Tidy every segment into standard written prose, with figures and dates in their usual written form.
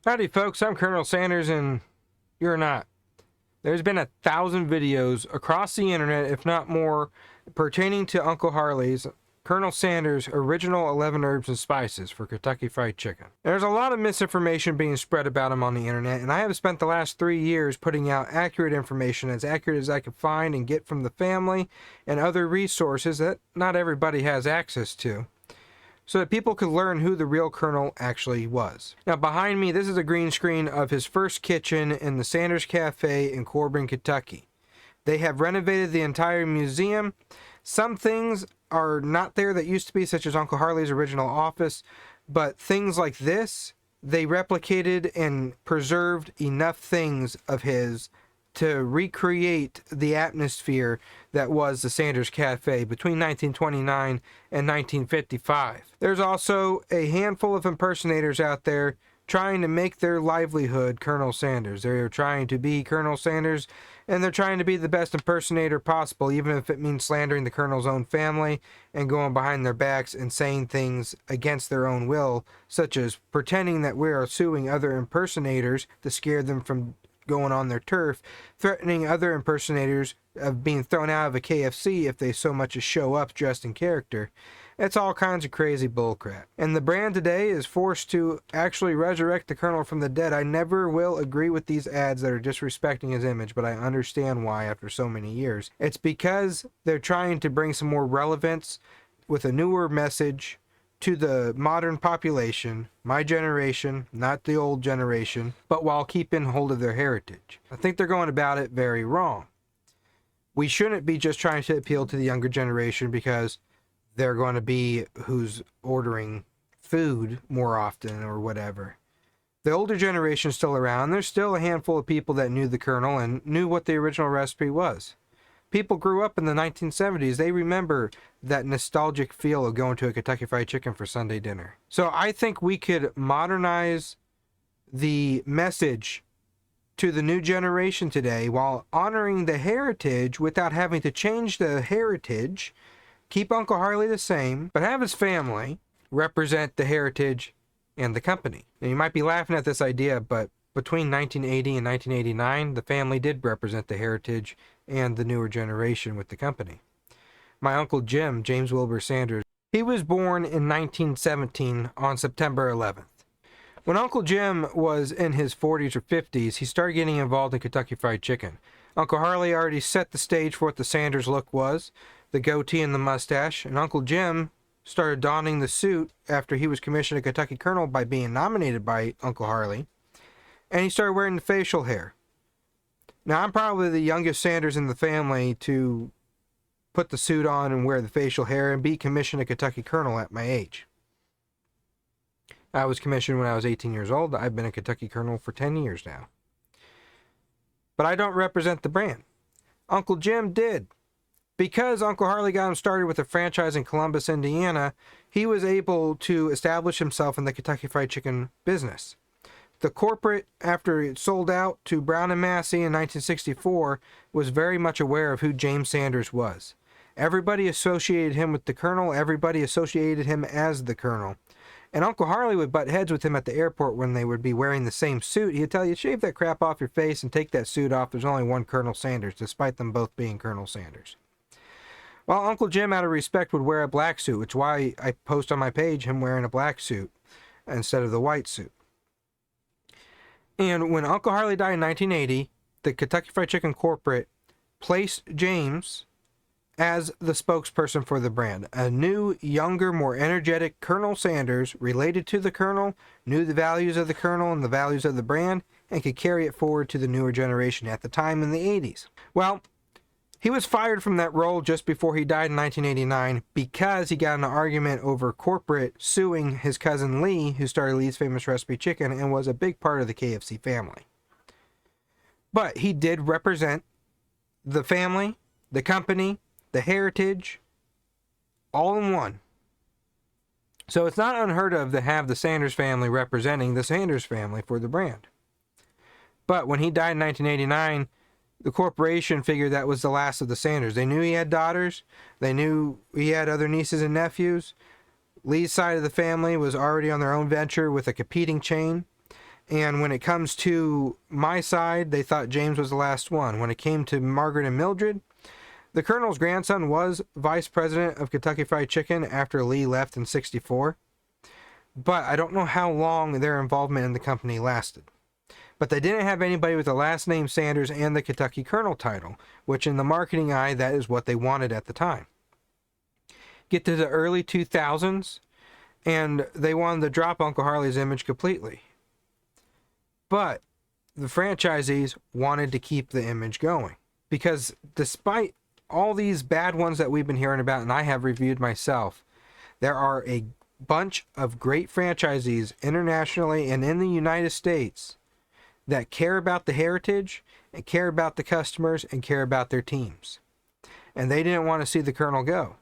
Howdy folks, I'm Colonel Sanders and you're not. There's been 1,000 videos across the internet, if not more, pertaining to Uncle Harley's Colonel Sanders' original 11 herbs and spices for Kentucky Fried Chicken. There's a lot of misinformation being spread about him on the internet, and I have spent the last 3 years putting out accurate information, as accurate as I could find and get from the family and other resources that not everybody has access to, so that people could learn who the real Colonel actually was. Now behind me, this is a green screen of his first kitchen in the Sanders Cafe in Corbin, Kentucky. They have renovated the entire museum. Some things are not there that used to be, such as Uncle Harley's original office, but things like this, they replicated and preserved enough things of his to recreate the atmosphere that was the Sanders Cafe between 1929 and 1955. There's also a handful of impersonators out there trying to make their livelihood Colonel Sanders. They're trying to be Colonel Sanders, and they're trying to be the best impersonator possible, even if it means slandering the Colonel's own family and going behind their backs and saying things against their own will, such as pretending that we are suing other impersonators to scare them from going on their turf, threatening other impersonators of being thrown out of a KFC if they so much as show up dressed in character. It's all kinds of crazy bullcrap. And the brand today is forced to actually resurrect the Colonel from the dead. I never will agree with these ads that are disrespecting his image, but I understand why after so many years. It's because they're trying to bring some more relevance with a newer message to the modern population, my generation, not the old generation, but while keeping hold of their heritage. I think they're going about it very wrong. We shouldn't be just trying to appeal to the younger generation because they're going to be who's ordering food more often or whatever. The older generation is still around. There's still a handful of people that knew the Colonel and knew what the original recipe was. People grew up in the 1970s. They remember that nostalgic feel of going to a Kentucky Fried Chicken for Sunday dinner. So I think we could modernize the message to the new generation today while honoring the heritage without having to change the heritage. Keep Uncle Harley the same, but have his family represent the heritage and the company. Now, you might be laughing at this idea, but between 1980 and 1989, the family did represent the heritage and the newer generation with the company. My Uncle Jim, James Wilbur Sanders, he was born in 1917 on September 11th. When Uncle Jim was in his 40s or 50s, he started getting involved in Kentucky Fried Chicken. Uncle Harley already set the stage for what the Sanders look was, the goatee and the mustache, and Uncle Jim started donning the suit after he was commissioned a Kentucky Colonel by being nominated by Uncle Harley, and he started wearing the facial hair. Now, I'm probably the youngest Sanders in the family to put the suit on and wear the facial hair and be commissioned a Kentucky Colonel at my age. I was commissioned when I was 18 years old. I've been a Kentucky Colonel for 10 years now. But I don't represent the brand. Uncle Jim did. Because Uncle Harley got him started with a franchise in Columbus, Indiana, he was able to establish himself in the Kentucky Fried Chicken business. The corporate, after it sold out to Brown and Massey in 1964, was very much aware of who James Sanders was. Everybody associated him with the Colonel. Everybody associated him as the Colonel. And Uncle Harley would butt heads with him at the airport when they would be wearing the same suit. He'd tell you, shave that crap off your face and take that suit off. There's only one Colonel Sanders, despite them both being Colonel Sanders. Well, Uncle Jim, out of respect, would wear a black suit, which is why I post on my page him wearing a black suit instead of the white suit. And when Uncle Harley died in 1980, the Kentucky Fried Chicken corporate placed James as the spokesperson for the brand. A new, younger, more energetic Colonel Sanders, related to the Colonel, knew the values of the Colonel and the values of the brand, and could carry it forward to the newer generation at the time in the 80s. Well, he was fired from that role just before he died in 1989 because he got in an argument over corporate suing his cousin Lee, who started Lee's Famous Recipe Chicken and was a big part of the KFC family. But he did represent the family, the company, the heritage, all in one. So it's not unheard of to have the Sanders family representing the Sanders family for the brand. But when he died in 1989, the corporation figured that was the last of the Sanders. They knew he had daughters. They knew he had other nieces and nephews. Lee's side of the family was already on their own venture with a competing chain. And when it comes to my side, they thought James was the last one. When it came to Margaret and Mildred, the Colonel's grandson was vice president of Kentucky Fried Chicken after Lee left in '64. But I don't know how long their involvement in the company lasted. But they didn't have anybody with the last name Sanders and the Kentucky Colonel title, which in the marketing eye, that is what they wanted at the time. Get to the early 2000s, and they wanted to drop Uncle Harley's image completely. But the franchisees wanted to keep the image going. Because despite all these bad ones that we've been hearing about, and I have reviewed myself, there are a bunch of great franchisees internationally and in the United States that care about the heritage and care about the customers and care about their teams. And they didn't want to see the Colonel go.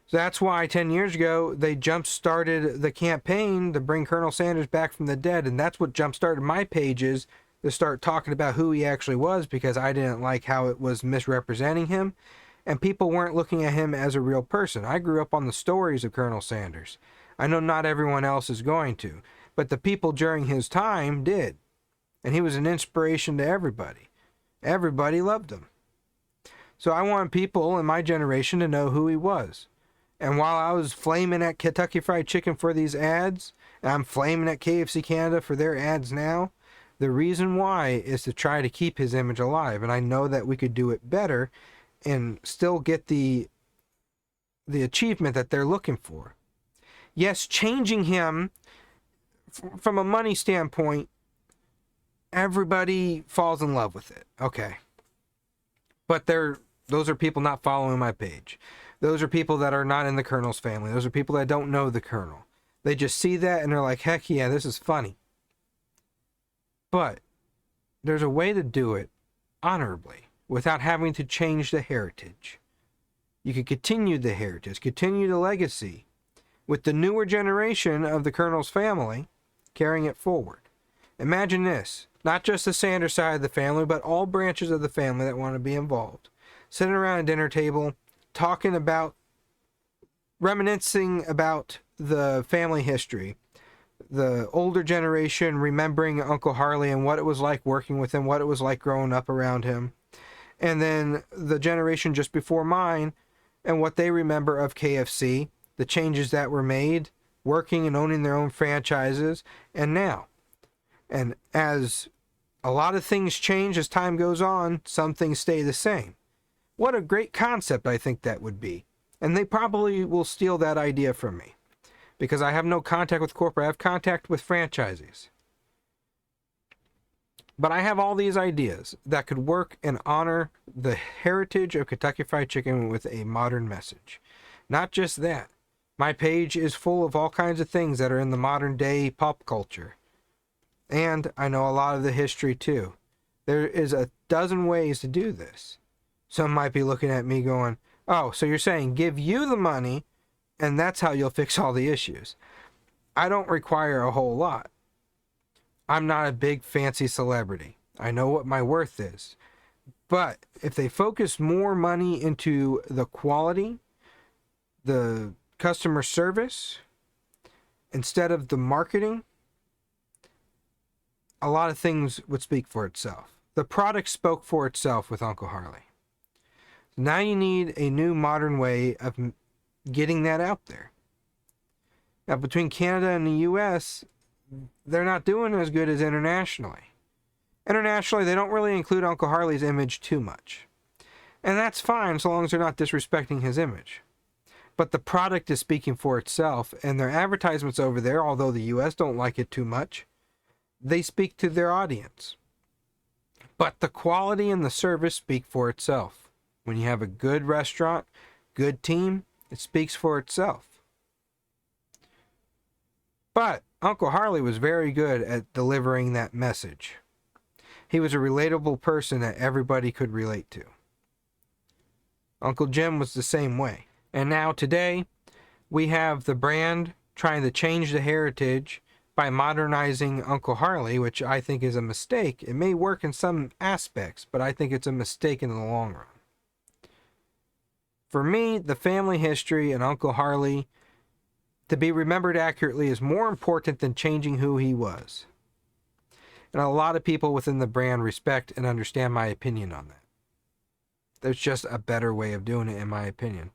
So that's why 10 years ago, they jump-started the campaign to bring Colonel Sanders back from the dead. And that's what jump-started my pages to start talking about who he actually was, because I didn't like how it was misrepresenting him. And people weren't looking at him as a real person. I grew up on the stories of Colonel Sanders. I know not everyone else is going to, but the people during his time did. And he was an inspiration to everybody. Everybody loved him. So I want people in my generation to know who he was. And while I was flaming at Kentucky Fried Chicken for these ads, and I'm flaming at KFC Canada for their ads now, the reason why is to try to keep his image alive. And I know that we could do it better and still get the achievement that they're looking for. Yes, changing him from a money standpoint, everybody falls in love with it. Okay. But those are people not following my page. Those are people that are not in the Colonel's family. Those are people that don't know the Colonel. They just see that and they're like, heck yeah, this is funny. But there's a way to do it honorably without having to change the heritage. You can continue the heritage, continue the legacy with the newer generation of the Colonel's family carrying it forward. Imagine this, not just the Sanders side of the family, but all branches of the family that want to be involved. Sitting around a dinner table, talking about, reminiscing about the family history. The older generation remembering Uncle Harley and what it was like working with him, what it was like growing up around him. And then the generation just before mine and what they remember of KFC, the changes that were made, working and owning their own franchises, and now. And as a lot of things change as time goes on, some things stay the same. What a great concept I think that would be. And they probably will steal that idea from me. Because I have no contact with corporate, I have contact with franchisees. But I have all these ideas that could work and honor the heritage of Kentucky Fried Chicken with a modern message. Not just that. My page is full of all kinds of things that are in the modern day pop culture. And I know a lot of the history too. There is a dozen ways to do this. Some might be looking at me going, oh, so you're saying give you the money and that's how you'll fix all the issues. I don't require a whole lot. I'm not a big fancy celebrity. I know what my worth is. But if they focus more money into the quality, the customer service, instead of the marketing, a lot of things would speak for itself. The product spoke for itself with Uncle Harley. Now you need a new modern way of getting that out there. Now, between Canada and the US, they're not doing as good as internationally. Internationally, they don't really include Uncle Harley's image too much. And that's fine so long as they're not disrespecting his image. But the product is speaking for itself, and their advertisements over there, although the US don't like it too much, they speak to their audience. But the quality and the service speak for itself. When you have a good restaurant, good team, it speaks for itself. But Uncle Harley was very good at delivering that message. He was a relatable person that everybody could relate to. Uncle Jim was the same way. And now today, we have the brand trying to change the heritage by modernizing Uncle Harley, which I think is a mistake. It may work in some aspects, but I think it's a mistake in the long run. For me, the family history and Uncle Harley, to be remembered accurately, is more important than changing who he was. And a lot of people within the brand respect and understand my opinion on that. There's just a better way of doing it, in my opinion.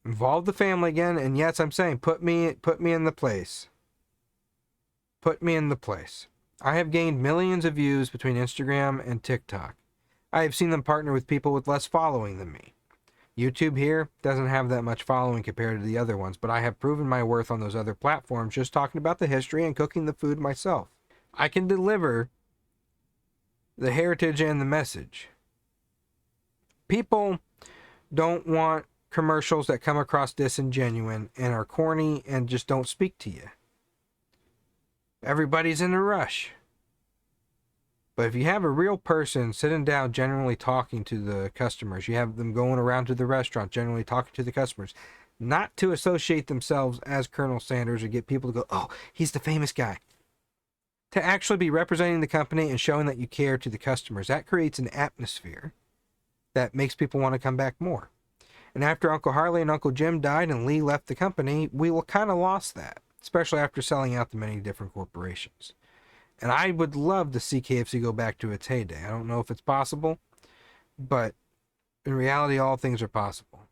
Involve the family again, and yes, I'm saying put me in the place. Put me in the place. I have gained millions of views between Instagram and TikTok. I have seen them partner with people with less following than me. YouTube here doesn't have that much following compared to the other ones, but I have proven my worth on those other platforms just talking about the history and cooking the food myself. I can deliver the heritage and the message. People don't want commercials that come across disingenuous and are corny and just don't speak to you. Everybody's in a rush. But if you have a real person sitting down generally talking to the customers, you have them going around to the restaurant generally talking to the customers, not to associate themselves as Colonel Sanders or get people to go, oh, he's the famous guy. To actually be representing the company and showing that you care to the customers, that creates an atmosphere that makes people want to come back more. And after Uncle Harley and Uncle Jim died and Lee left the company, we kind of lost that, especially after selling out to many different corporations. And I would love to see KFC go back to its heyday. I don't know if it's possible, but in reality, all things are possible.